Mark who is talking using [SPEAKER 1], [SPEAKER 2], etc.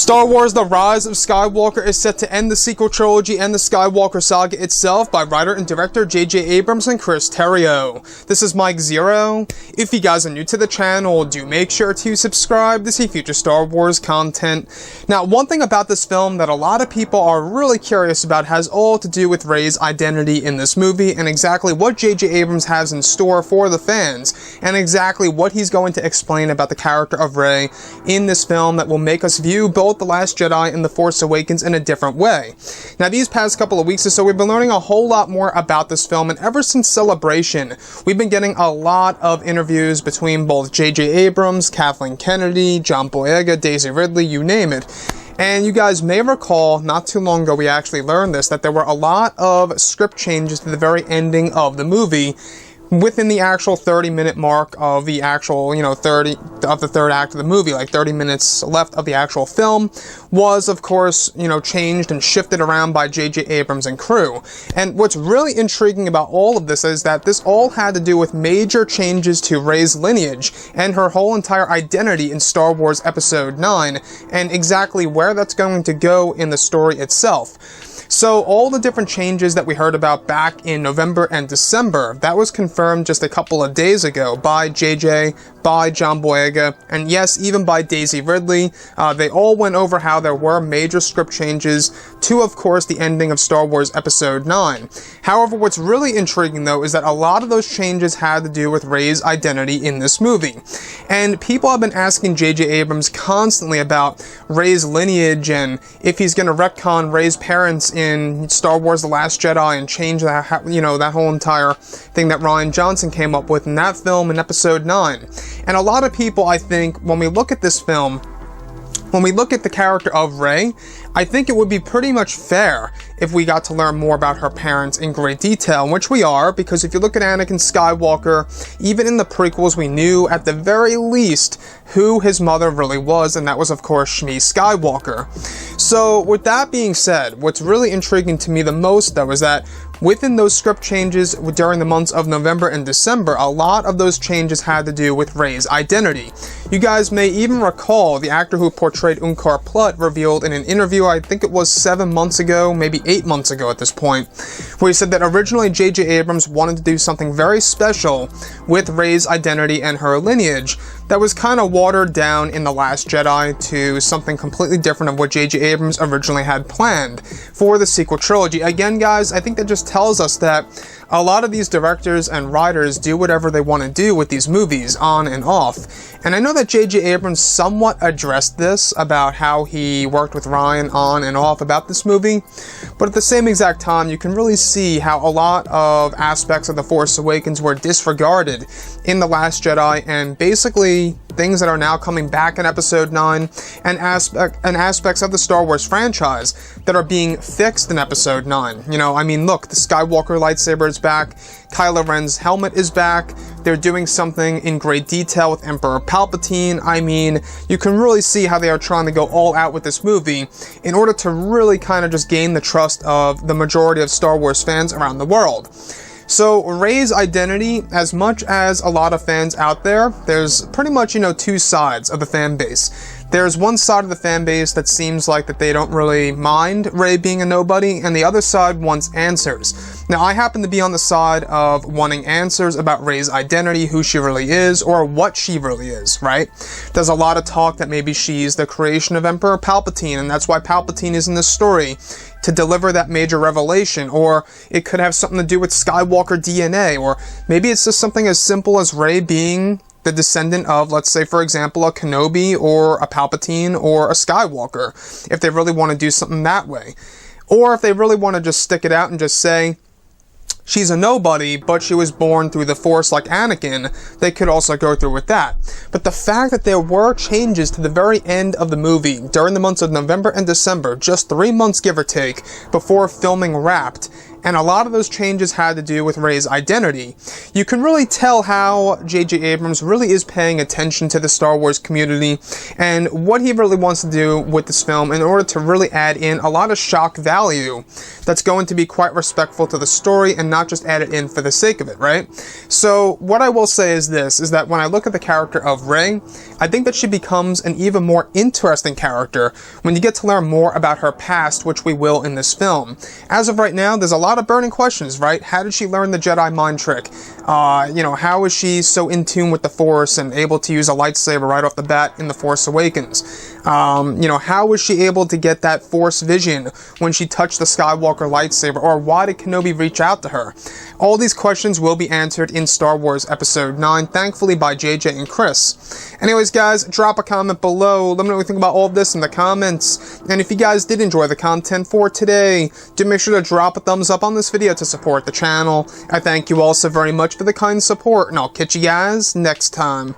[SPEAKER 1] Star Wars The Rise of Skywalker is set to end the sequel trilogy and the Skywalker saga itself by writer and director J.J. Abrams and Chris Terrio. This is Mike Zero. If you guys are new to the channel, do make sure to subscribe to see future Star Wars content. Now, one thing about this film that a lot of people are really curious about has all to do with Rey's identity in this movie and exactly what J.J. Abrams has in store for the fans and exactly what he's going to explain about the character of Rey in this film that will make us view both The Last Jedi and The Force Awakens in a different way. Now, these past couple of weeks or so, we've been learning a whole lot more about this film, and ever since Celebration, we've been getting a lot of interviews between both J.J. Abrams, Kathleen Kennedy, John Boyega, Daisy Ridley, you name it. And you guys may recall, not too long ago we actually learned this, that there were a lot of script changes to the very ending of the movie, within the actual 30-minute mark of the actual, the third act of the movie, like 30 minutes left of the actual film, was, of course, changed and shifted around by J.J. Abrams and crew. And what's really intriguing about all of this is that this all had to do with major changes to Rey's lineage and her whole entire identity in Star Wars Episode 9, and exactly where that's going to go in the story itself. So all the different changes that we heard about back in November and December, that was confirmed just a couple of days ago by JJ, by John Boyega, and yes, even by Daisy Ridley. They all went over how there were major script changes to, of course, the ending of Star Wars Episode 9. However, what's really intriguing, though, is that a lot of those changes had to do with Rey's identity in this movie. And people have been asking J.J. Abrams constantly about Rey's lineage and if he's going to retcon Rey's parents in Star Wars The Last Jedi and change that, that whole entire thing that Rian Johnson came up with in that film in Episode 9. And a lot of people, I think, when we look at this film, when we look at the character of Rey, I think it would be pretty much fair if we got to learn more about her parents in great detail, which we are, because if you look at Anakin Skywalker, even in the prequels, we knew at the very least who his mother really was, and that was, of course, Shmi Skywalker. So, with that being said, what's really intriguing to me the most, though, is that within those script changes during the months of November and December, a lot of those changes had to do with Rey's identity. You guys may even recall the actor who portrayed Unkar Plutt revealed in an interview, I think it was 7 months ago, maybe 8 months ago at this point, where he said that originally J.J. Abrams wanted to do something very special with Rey's identity and her lineage that was kind of watered down in The Last Jedi to something completely different of what J.J. Abrams originally had planned for the sequel trilogy. Again, guys, I think that just tells us that a lot of these directors and writers do whatever they want to do with these movies, on and off. And I know that J.J. Abrams somewhat addressed this about how he worked with Rian on and off about this movie, but at the same exact time, you can really see how a lot of aspects of The Force Awakens were disregarded in The Last Jedi, and basically things that are now coming back in Episode 9 and aspects of the Star Wars franchise that are being fixed in Episode 9. Look, the Skywalker lightsaber is back, Kylo Ren's helmet is back, they're doing something in great detail with Emperor Palpatine. You can really see how they are trying to go all out with this movie in order to really kind of just gain the trust of the majority of Star Wars fans around the world. So, Rey's identity, as much as a lot of fans out there, there's pretty much, two sides of the fan base. There's one side of the fan base that seems like that they don't really mind Rey being a nobody, and the other side wants answers. Now, I happen to be on the side of wanting answers about Rey's identity, who she really is, or what she really is, right? There's a lot of talk that maybe she's the creation of Emperor Palpatine, and that's why Palpatine is in this story, to deliver that major revelation, or it could have something to do with Skywalker DNA, or maybe it's just something as simple as Rey being the descendant of, let's say, for example, a Kenobi or a Palpatine or a Skywalker, if they really want to do something that way. Or if they really want to just stick it out and just say, she's a nobody, but she was born through the Force like Anakin, they could also go through with that. But the fact that there were changes to the very end of the movie during the months of November and December, just 3 months give or take, before filming wrapped, and a lot of those changes had to do with Rey's identity. You can really tell how J.J. Abrams really is paying attention to the Star Wars community and what he really wants to do with this film in order to really add in a lot of shock value that's going to be quite respectful to the story and not just add it in for the sake of it, right? So what I will say is this, is that when I look at the character of Rey, I think that she becomes an even more interesting character when you get to learn more about her past, which we will in this film. As of right now, there's a lot of burning questions, right? How did she learn the Jedi mind trick? How is she so in tune with the Force and able to use a lightsaber right off the bat in The Force Awakens? How was she able to get that Force vision when she touched the Skywalker lightsaber? Or why did Kenobi reach out to her? All these questions will be answered in Star Wars Episode 9, thankfully by JJ and Chris. Anyways, guys, drop a comment below. Let me know what you think about all of this in the comments. And if you guys did enjoy the content for today, do make sure to drop a thumbs up on this video to support the channel. I thank you all so very much for the kind support, and I'll catch you guys next time.